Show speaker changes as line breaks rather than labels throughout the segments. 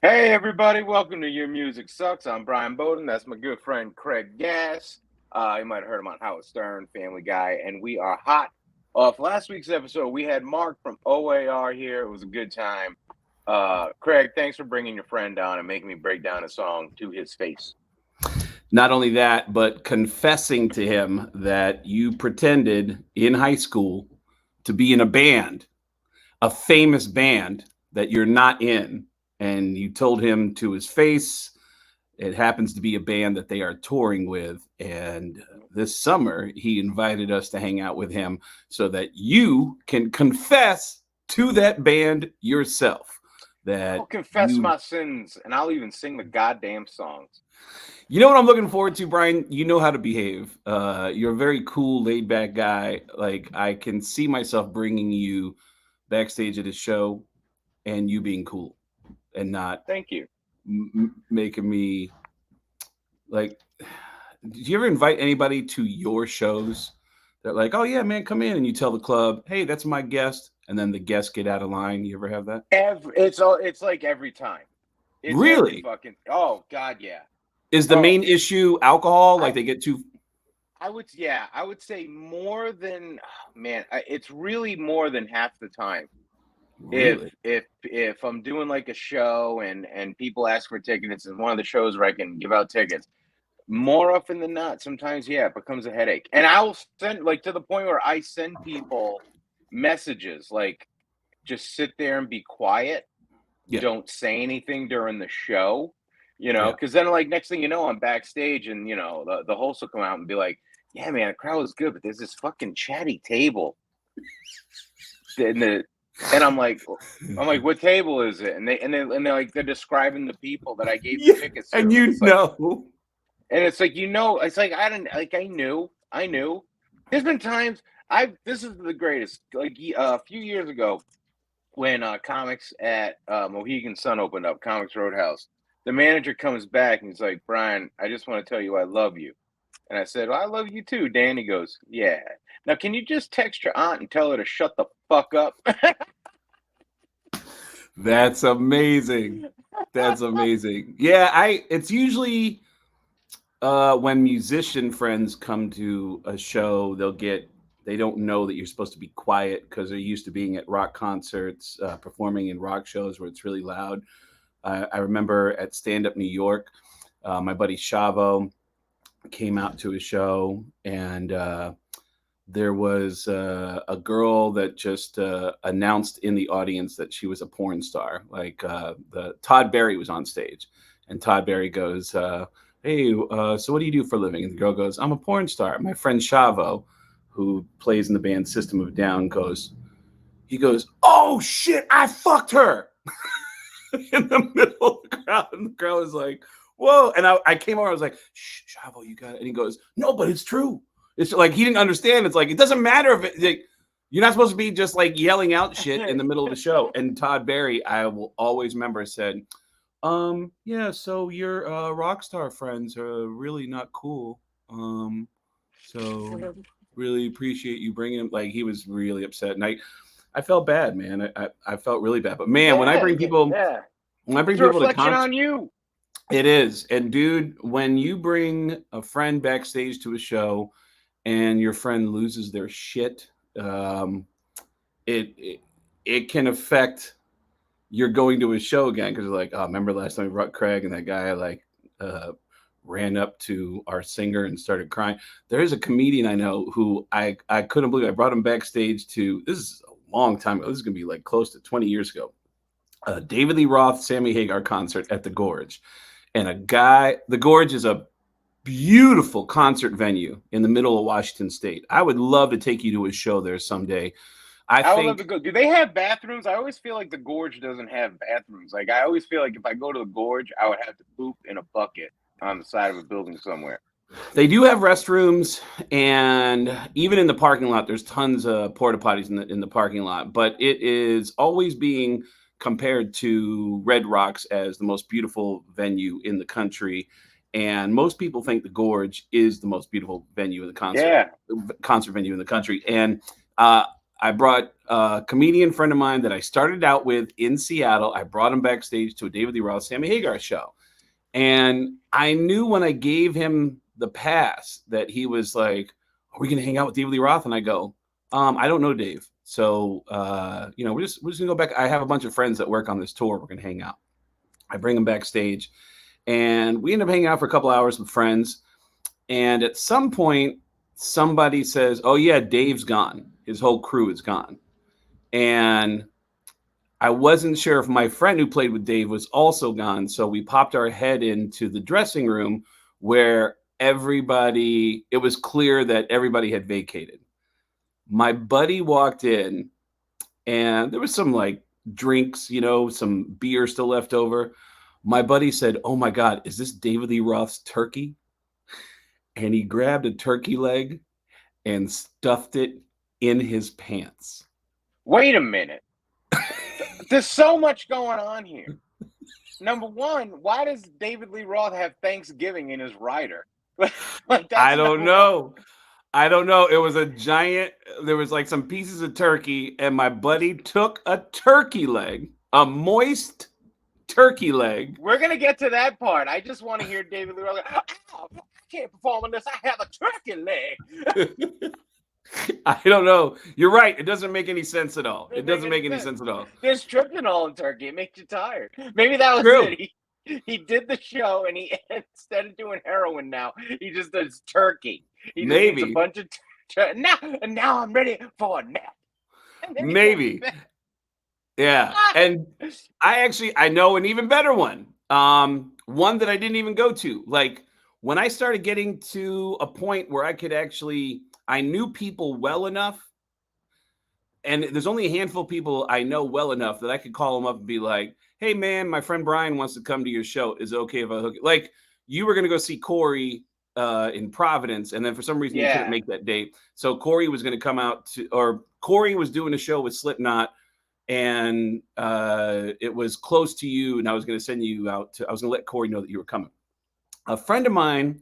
Hey everybody, welcome to Your Music Sucks. I'm Brian Beaudoin. That's my good friend Craig Gass. You might have heard him on Howard Stern, Family Guy, and we are hot off last week's episode. We had Mark from OAR here. It was a good time. Craig, thanks for bringing your friend on and making me break down a song to his face.
Not only that, but confessing to him that you pretended in high school to be in a band, a famous band that you're not in. And you told him to his face, it happens to be a band that they are touring with. And this summer, he invited us to hang out with him so that you can confess to that band yourself
I'll
that
confess
you
my sins and I'll even sing the goddamn songs.
You know what I'm looking forward to, Brian? You know how to behave. You're a very cool, laid back guy. Like, I can see myself bringing you backstage at a show and you being cool and not
Thank you.
making me like. Do you ever invite anybody to your shows? They're like, oh, yeah, man, come in. And you tell the club, hey, that's my guest. And then the guests get out of line. You ever have that?
It's like every time. It's every
Really?
fucking. Oh God, yeah.
Is the
Oh,
main issue alcohol?
I
Like they get too.
I would say more than man, it's really more than half the time. If
Really?
if I'm doing like a show and people ask for tickets, it's one of the shows where I can give out tickets. More often than not, sometimes yeah, it becomes a headache. And I'll send like to the point where I send people messages like just sit there and be quiet,
Yeah.
don't say anything during the show,
Yeah.
because then like next thing you know, I'm backstage and the host will come out and be like, "Yeah, man, the crowd was good, but there's this fucking chatty table." And I'm like, "What table is it?" And they're like they're describing the people that I gave the
Yeah.
tickets to,
And
and
you know.
it's like it's like I knew. There's been times this is the greatest. Like a few years ago, when comics at Mohegan Sun opened up, Comics Roadhouse, the manager comes back and he's like, "Brian, I just want to tell you I love you." And I said, "Well, I love you too, Dan." He goes, "Yeah. Now, can you just text your aunt and tell her to shut the fuck up?"
That's amazing. That's amazing. Yeah, I it's usually when musician friends come to a show, they don't know that you're supposed to be quiet because they're used to being at rock concerts, performing in rock shows where it's really loud. I remember at Stand Up New York, my buddy Shavo came out to a show and there was a girl that just announced in the audience that she was a porn star. Like the Todd Berry was on stage, and Todd Berry goes, "Hey, so what do you do for a living?" And the girl goes, "I'm a porn star." My friend Shavo, who plays in the band System of a Down, he goes, "Oh shit, I fucked her." In the middle of the crowd, and the girl was like, "Whoa!" And I came over, I was like, "Shh, Shavo, you got it." And he goes, "No, but it's true." It's like he didn't understand. It's like it doesn't matter if it. Like, you're not supposed to be just like yelling out shit in the middle of the show. And Todd Berry, I will always remember, said, yeah, so your rock star friends are really not cool. So really appreciate you bringing him." Like he was really upset, and I felt bad, man. I felt really bad. But man,
Yeah, yeah, yeah.
when I bring
It's a
people to
reflection
concerts,
on you.
it is. And dude, when you bring a friend backstage to a show and your friend loses their shit, um, it it can affect you're going to a show again because like, oh, remember last time we brought Craig and that guy like uh, ran up to our singer and started crying. There is a comedian I know who I couldn't believe I brought him backstage to. This is a long time ago. This is gonna be like close to 20 years ago. David Lee Roth, Sammy Hagar concert at the Gorge, and the Gorge is a beautiful concert venue in the middle of Washington State. I would love to take you to a show there someday. I
I would love
think
to go. Do they have bathrooms? I always feel like the Gorge doesn't have bathrooms. Like I always feel like if I go to the Gorge, I would have to poop in a bucket on the side of a building somewhere.
they do have restrooms, and even in the parking lot, there's tons of porta potties in the parking lot. But it is always being compared to Red Rocks as the most beautiful venue in the country, and most people think the Gorge is the most beautiful venue in the
Yeah,
concert venue in the country. And uh, I brought a comedian friend of mine that I started out with in Seattle. I brought him backstage to a David Lee Roth, Sammy Hagar show. And I knew when I gave him the pass that he was like, "Are we gonna hang out with David Lee Roth?" And I go, I don't know Dave. So we're just gonna go back. I have a bunch of friends that work on this tour. We're gonna hang out. I bring him backstage and we end up hanging out for a couple hours with friends. And at some point, somebody says, "Oh yeah, Dave's gone. His whole crew is gone." And I wasn't sure if my friend who played with Dave was also gone. So we popped our head into the dressing room where it was clear that everybody had vacated. My buddy walked in and there was some like drinks, some beer still left over. My buddy said, "Oh my God, is this David Lee Roth's turkey?" And he grabbed a turkey leg and stuffed it in his pants.
Wait a minute. There's so much going on here. Number one, why does David Lee Roth have Thanksgiving in his rider?
I don't know. I don't know. It was a giant, there was like some pieces of turkey, and my buddy took a turkey leg, a moist turkey leg.
We're going to get to that part. I just want to hear David Lee Roth go, "Oh, I can't perform on this. I have a turkey leg."
I don't know. You're right. It doesn't make any sense at all. It doesn't make any sense at all.
There's tryptophan in turkey. It makes you tired. Maybe that was
True.
it. He did the show, and he instead of doing heroin now, he just does turkey. He just eats a bunch of now I'm ready for a nap.
Maybe. Yeah. And I know an even better one. One that I didn't even go to. Like when I started getting to a point where I knew people well enough, and there's only a handful of people I know well enough that I could call them up and be like, "Hey man, my friend Brian wants to come to your show. Is it okay if I hook it?" Like you were going to go see Corey in Providence, and then for some reason you couldn't make that date. So Corey was going to come out or Corey was doing a show with Slipknot, and it was close to you, and I was going to send you out. I was going to let Corey know that you were coming. A friend of mine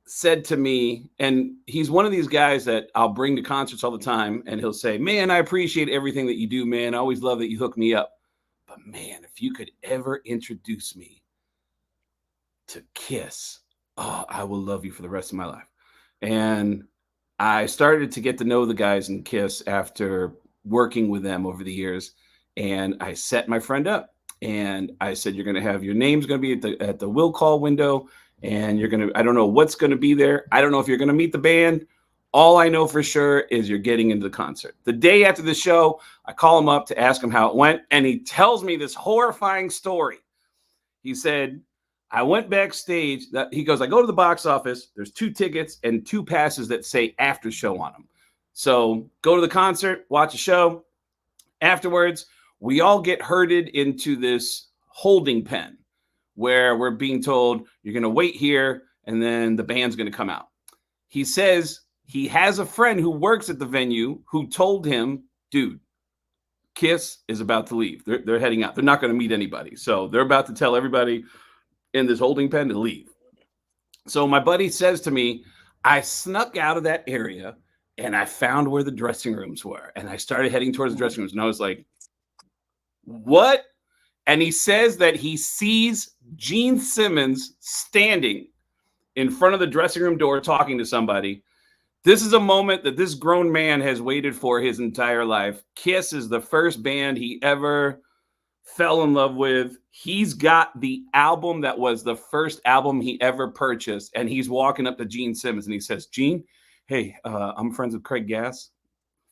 said to me, and he's one of these guys that I'll bring to concerts all the time, and he'll say, "Man, I appreciate everything that you do, man. I always love that you hook me up. But man, if you could ever introduce me to Kiss, oh, I will love you for the rest of my life." And I started to get to know the guys in Kiss after working with them over the years, and I set my friend up, and I said, "You're going to have your name's going to be at the will call window. And I don't know what's going to be there. I don't know if you're going to meet the band. All I know for sure is you're getting into the concert." The day after the show, I call him up to ask him how it went. And he tells me this horrifying story. He said, "I went backstage." He goes, "I go to the box office. There's 2 tickets and 2 passes that say after show on them. So go to the concert, watch a show. Afterwards, we all get herded into this holding pen where we're being told you're going to wait here and then the band's going to come out." He says he has a friend who works at the venue who told him, "Dude, Kiss is about to leave. They're heading out. They're not going to meet anybody. So they're about to tell everybody in this holding pen to leave." So my buddy says to me, I snuck out of that area and I found where the dressing rooms were. And I started heading towards the dressing rooms. And I was like, "What?" And he says that he sees Gene Simmons standing in front of the dressing room door talking to somebody. This is a moment that this grown man has waited for his entire life. Kiss is the first band he ever fell in love with. He's got the album that was the first album he ever purchased. And he's walking up to Gene Simmons and he says, "Gene, hey, I'm friends with Craig Gass."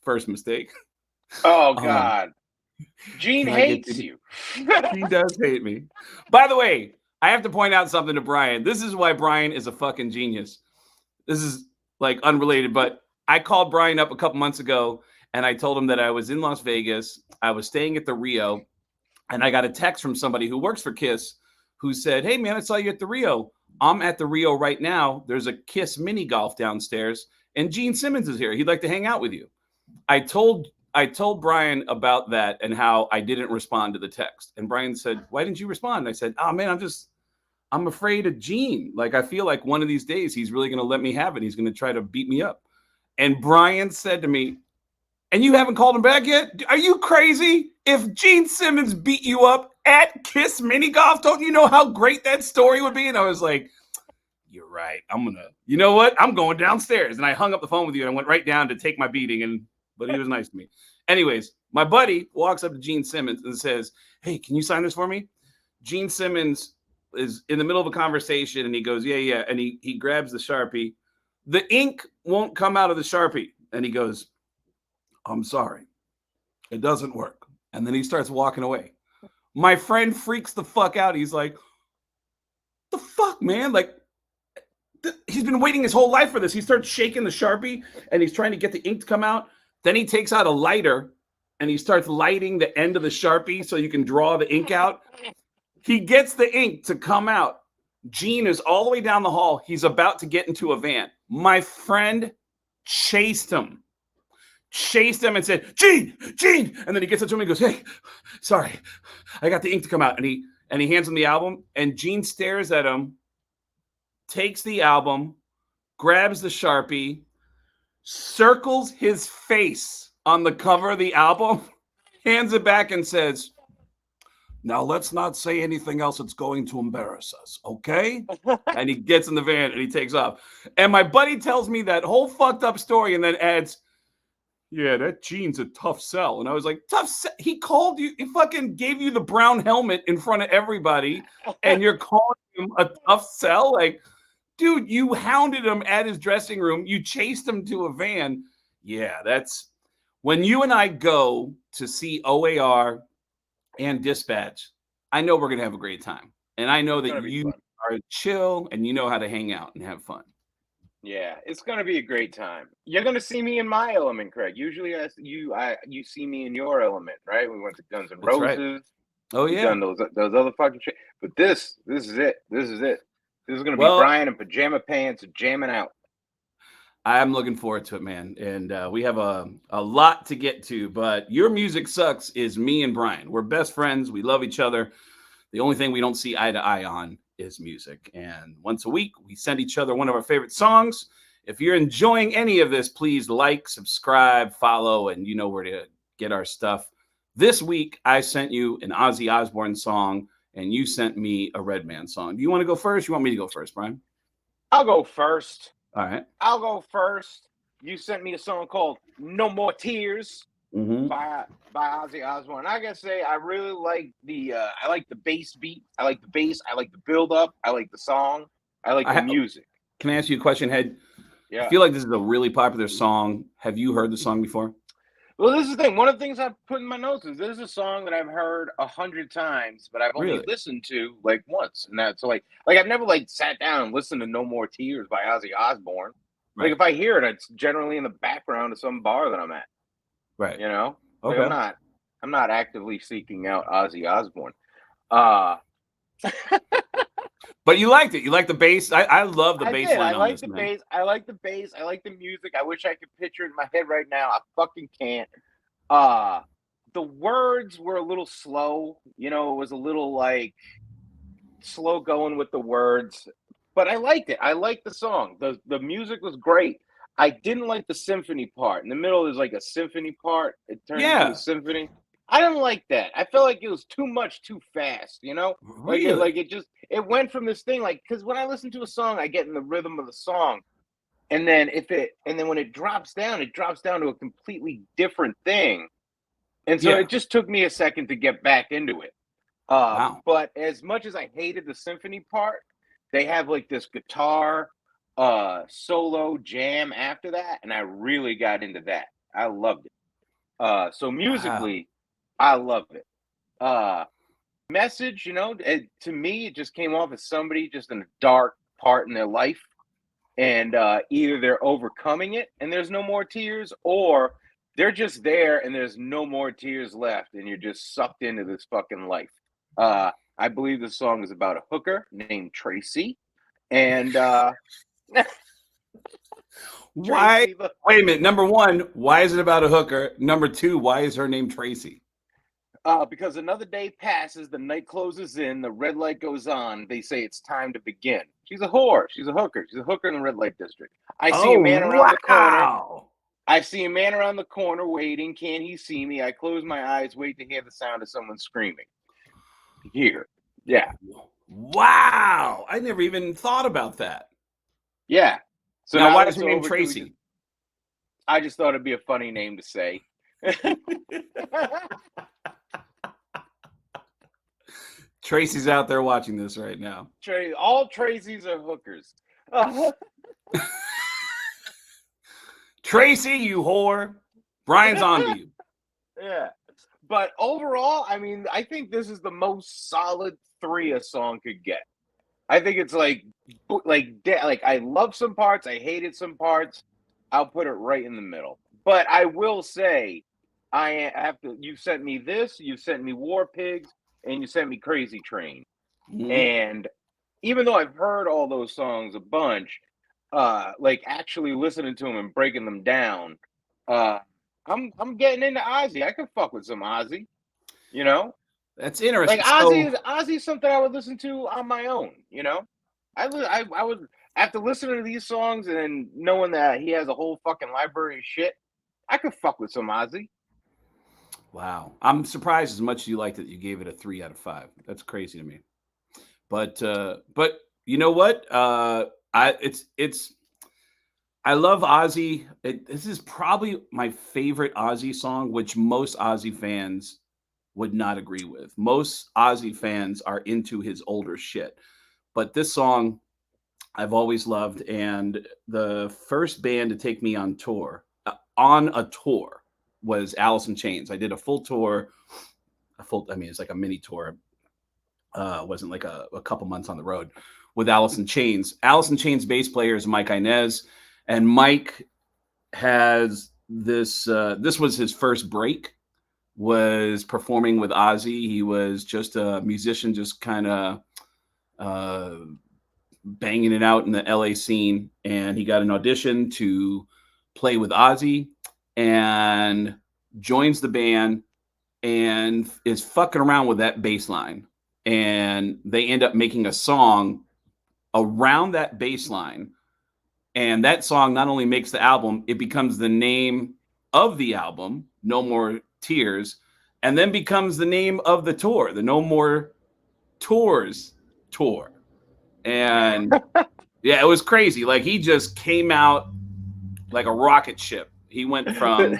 First mistake.
Oh, God. Gene hates you.
He does hate me. By the way, I have to point out something to Brian. This is why Brian is a fucking genius. This is like unrelated, but I called Brian up a couple months ago and I told him that I was in Las Vegas. I was staying at the Rio, and I got a text from somebody who works for Kiss who said, "Hey man, I saw you at the Rio. I'm at the Rio right now. There's a Kiss mini golf downstairs and Gene Simmons is here. He'd like to hang out with you." I told Brian about that and how I didn't respond to the text. And Brian said, "Why didn't you respond?" And I said, "Oh man, I'm afraid of Gene. Like, I feel like one of these days he's really going to let me have it. He's going to try to beat me up." And Brian said to me, and you haven't called him back yet? Are you crazy? If Gene Simmons beat you up at Kiss Mini Golf, don't you know how great that story would be? And I was like, you're right. You know what? I'm going downstairs. And I hung up the phone with you and I went right down to take my beating. But he was nice to me. Anyways, my buddy walks up to Gene Simmons and says, hey, can you sign this for me? Gene Simmons is in the middle of a conversation and he goes, yeah. And he grabs the Sharpie. The ink won't come out of the Sharpie. And he goes, I'm sorry. It doesn't work. And then he starts walking away. My friend freaks the fuck out. He's like, the fuck, man? Like, he's been waiting his whole life for this. He starts shaking the Sharpie and he's trying to get the ink to come out. Then he takes out a lighter and he starts lighting the end of the Sharpie so you can draw the ink out. He gets the ink to come out. Gene is all the way down the hall. He's about to get into a van. My friend chased him and said, Gene. And then he gets up to him and goes, hey, sorry, I got the ink to come out. And he hands him the album and Gene stares at him, takes the album, grabs the Sharpie, circles his face on the cover of the album, hands it back and says, now let's not say anything else that's going to embarrass us, okay? And he gets in the van and he takes off. And my buddy tells me that whole fucked up story and then adds, yeah, that Gene's a tough sell. And I was like, tough sell? He called you, he fucking gave you the brown helmet in front of everybody and you're calling him a tough sell? Like, dude, you hounded him at his dressing room. You chased him to a van. Yeah, that's when you and I go to see OAR and Dispatch, I know we're going to have a great time. And I know that you are chill and you know how to hang out and have fun.
Yeah, it's going to be a great time. You're going to see me in my element, Craig. Usually you see me in your element, right? We went to Guns N' Roses. Right.
Oh, yeah.
Done those other fucking shit. But this is it. This is it. This is going to be Brian in pajama pants jamming out.
I'm looking forward to it, man. And we have a lot to get to, but Your Music Sucks is me and Brian. We're best friends. We love each other. The only thing we don't see eye to eye on is music. And once a week, we send each other one of our favorite songs. If you're enjoying any of this, please like, subscribe, follow, and you know where to get our stuff. This week, I sent you an Ozzy Osbourne song, and you sent me a Redman song. Do you want to go first? You want me to go first, Brian?
I'll go first.
All right.
I'll go first. You sent me a song called No More Tears by Ozzy Osbourne. I gotta say, I really like the bass beat. I like the bass. I like the build up. I like the song. I like the music.
Can I ask you a question, Head?
Yeah.
I feel like this is a really popular song. Have you heard the song before?
Well, this is the thing. One of the things I've put in my notes is this is a song that I've heard 100 times, but I've only listened to like once. And that's like I've never like sat down and listened to No More Tears by Ozzy Osbourne. Right. Like if I hear it, it's generally in the background of some bar that I'm at.
Right.
You know?
Okay.
Like I'm not actively seeking out Ozzy Osbourne.
But you liked it. You like the bass. I love the bass line.
I like the bass. I like the bass. I like the music. I wish I could picture it in my head right now. I fucking can't. The words were a little slow. You know, it was a little like slow going with the words. But I liked it. I liked the song. The music was great. I didn't like the symphony part. In the middle, there's like a symphony part. It turned into a symphony. I didn't like that. I felt like it was too much too fast, you know?
Really?
It went from this thing, like, because when I listen to a song, I get in the rhythm of the song. And then when it drops down to a completely different thing. And so it just took me a second to get back into it.
Wow.
But as much as I hated the symphony part, they have like this guitar solo jam after that. And I really got into that. I loved it. So musically, I love it. Message, you know, to me, it just came off as somebody just in a dark part in their life. And either they're overcoming it and there's no more tears, or they're just there and there's no more tears left and you're just sucked into this fucking life. I believe the song is about a hooker named Tracy. And
why? Wait a minute. Number one, why is it about a hooker? Number two, why is her name Tracy?
Because another day passes, the night closes in, the red light goes on. They say it's time to begin. She's a whore. She's a hooker. She's a hooker in the red light district. I see a
Oh,
man around the corner.
wow.
I see a man around the corner waiting. Can he see me? I close my eyes, wait to hear the sound of someone screaming. Here. Yeah.
Wow. I never even thought about that.
Yeah. So
now why
that
is her
it's
name
over,
Tracy?
I just thought it'd be a funny name to say.
Tracy's out there watching this right now.
All Tracys are hookers.
Tracy, you whore. Brian's on to you.
Yeah. But overall, I mean, I think this is the most solid 3 a song could get. I think it's like I love some parts, I hated some parts. I'll put it right in the middle. But I will say, I have to. You sent me this. You sent me War Pigs, and you sent me Crazy Train.
Mhm.
And even though I've heard all those songs a bunch, like actually listening to them and breaking them down, I'm getting into Ozzy. I could fuck with some Ozzy, you know.
That's interesting.
Like Ozzy is something I would listen to on my own, you know. I would, after listening to these songs and knowing that he has a whole fucking library of shit, I could fuck with some Ozzy.
Wow. I'm surprised as much as you liked it, you gave it a 3 out of 5. That's crazy to me. But you know what? I love Ozzy. This is probably my favorite Ozzy song, which most Ozzy fans would not agree with. Most Ozzy fans are into his older shit. But this song I've always loved. And the first band to take me on a tour, was Alice in Chains. I did a full tour. It's like a mini tour. Wasn't like a couple months on the road with Alice in Chains. Alice in Chains bass player is Mike Inez. And Mike has this. This was his first break. Was performing with Ozzy. He was just a musician, just kind of banging it out in the LA scene, and he got an audition to play with Ozzy and joins the band and is fucking around with that bass line. And they end up making a song around that bass line. And that song not only makes the album, it becomes the name of the album, No More Tears, and then becomes the name of the tour, the No More Tours tour. And yeah, it was crazy. Like, he just came out like a rocket ship. He went from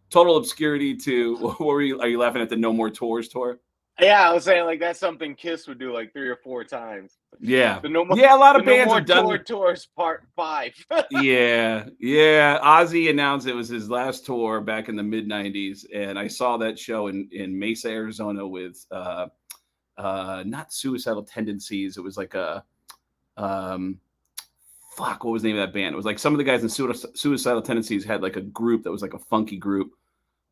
total obscurity to are you laughing at the No More Tours tour?
Yeah, I was saying like that's something Kiss would do like 3 or 4 times.
Yeah.
A
lot of bands have done
tours part 5.
Yeah. Ozzy announced it was his last tour back in the mid-90s, and I saw that show in Mesa, Arizona with not Suicidal Tendencies. It was like a what was the name of that band? It was like some of the guys in Suicidal Tendencies had like a group that was like a funky group.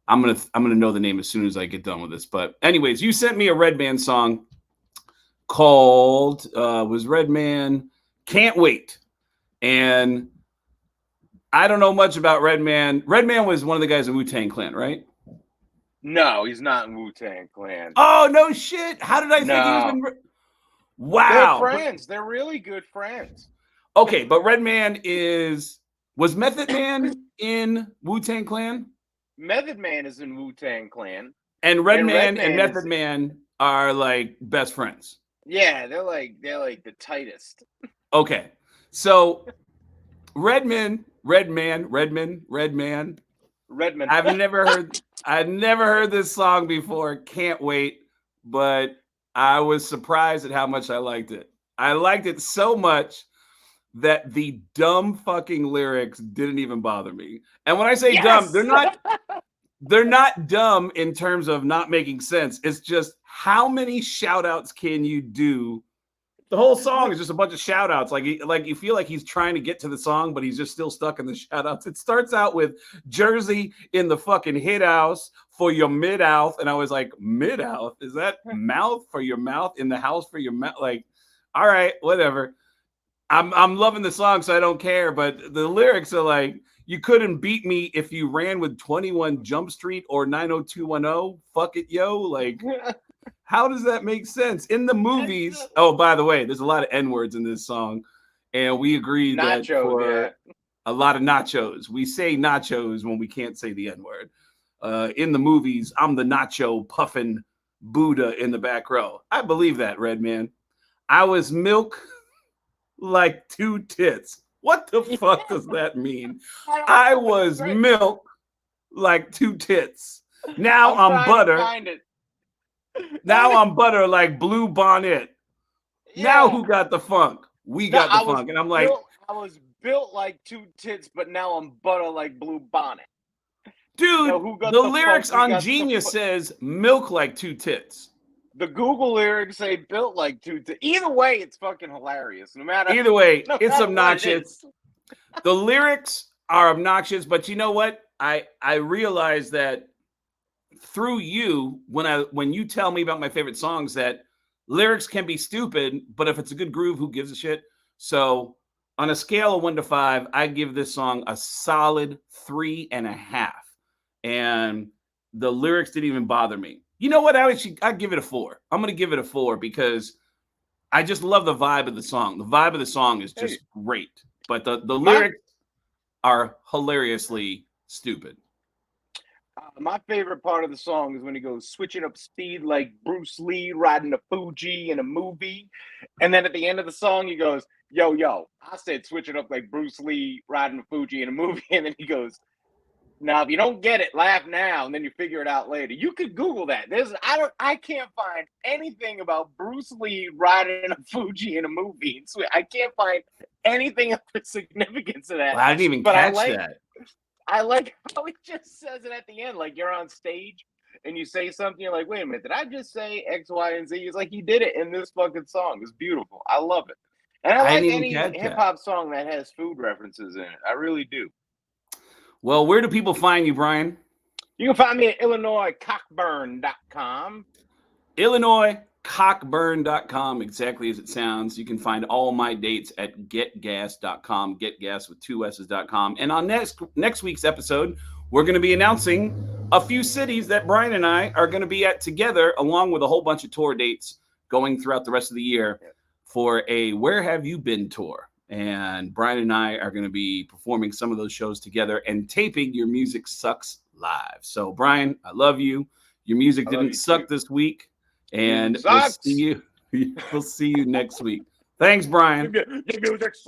I'm gonna know the name as soon as I get done with this. But anyways, you sent me a Redman song called was Redman Can't Wait. And I don't know much about Redman. Redman was one of the guys in Wu-Tang Clan, right?
No, he's not in Wu-Tang Clan.
Oh, no shit. How did I think he was in Wow.
They're friends. They're really good friends.
Okay, but Redman was Method Man in Wu-Tang Clan?
Method Man is in Wu-Tang Clan.
And Redman and Method Man are like best friends.
Yeah, they're like the tightest.
Okay. So Redman. I've never heard this song before. Can't Wait, but I was surprised at how much I liked it. I liked it so much that the dumb fucking lyrics didn't even bother me. And when I say dumb, they're not dumb in terms of not making sense. It's just how many shout outs can you do? The whole song is just a bunch of shout outs. Like you feel like he's trying to get to the song, but he's just still stuck in the shout outs. It starts out with Jersey in the fucking hit house for your mid-mouth. And I was like, mid-mouth? Is that mouth for your mouth? In the house for your mouth? Like, all right, whatever. I'm loving the song, so I don't care. But the lyrics are like, You couldn't beat me if you ran with 21 Jump Street or 90210. Fuck it, yo. Like, how does that make sense? In the movies, oh, by the way, there's a lot of N-words in this song. And we agreed that
Nachos,
for
yeah.
a lot of nachos, we say nachos when we can't say the N-word. In the movies, I'm the nacho puffin Buddha in the back row. I believe that, Redman. I was milk like two tits. What the fuck does that mean? I was milk like two tits. Now I'm
trying to
butter.
find it.
Now I'm butter like blue bonnet. Now who got the funk? We got the funk. And I'm like,
I was built like two tits, but now I'm butter like blue bonnet.
dude,
Now, who got
the
the
lyrics
funk?
on Genius says milk like two tits.
The Google lyrics say built like two tits. Either way, it's fucking hilarious. No matter.
Either way,
no
it's
matter
obnoxious.
What it
The lyrics are obnoxious, but you know what? I realize that through you, when you tell me about my favorite songs, that lyrics can be stupid, but if it's a good groove, who gives a shit? So on a scale of 1 to 5, I give this song a solid 3.5. And the lyrics didn't even bother me. You know what? I'd give it a 4. I'm going to give it a 4 because I just love the vibe of the song. The vibe of the song is just great. But the lyrics are hilariously stupid.
My favorite part of the song is when he goes switching up speed like Bruce Lee riding a Fuji in a movie. And then at the end of the song, he goes, yo, I said switching up like Bruce Lee riding a Fuji in a movie. And then he goes, now, if you don't get it, laugh now, and then you figure it out later. You could Google that. I can't find anything about Bruce Lee riding a Fuji in a movie. I can't find anything of the significance of that.
Well, I didn't even catch that.
I like how he just says it at the end, like you're on stage and you say something, you're like, wait a minute, did I just say X, Y, and Z? It's like he did it in this fucking song. It's beautiful. I love it. And I like any hip-hop song that has food references in it. I really do.
Well, where do people find you, Brian?
You can find me at IllinoisCockburn.com.
IllinoisCockburn.com, exactly as it sounds. You can find all my dates at getgas.com, getgas with 2 S's.com. And on next week's episode, we're going to be announcing a few cities that Brian and I are going to be at together, along with a whole bunch of tour dates going throughout the rest of the year for a Where Have You Been tour. And Brian and I are going to be performing some of those shows together and taping Your Music Sucks live. So, Brian, I love you. Your music didn't suck this week. And we'll see you next week. Thanks, Brian.
Your music sucks.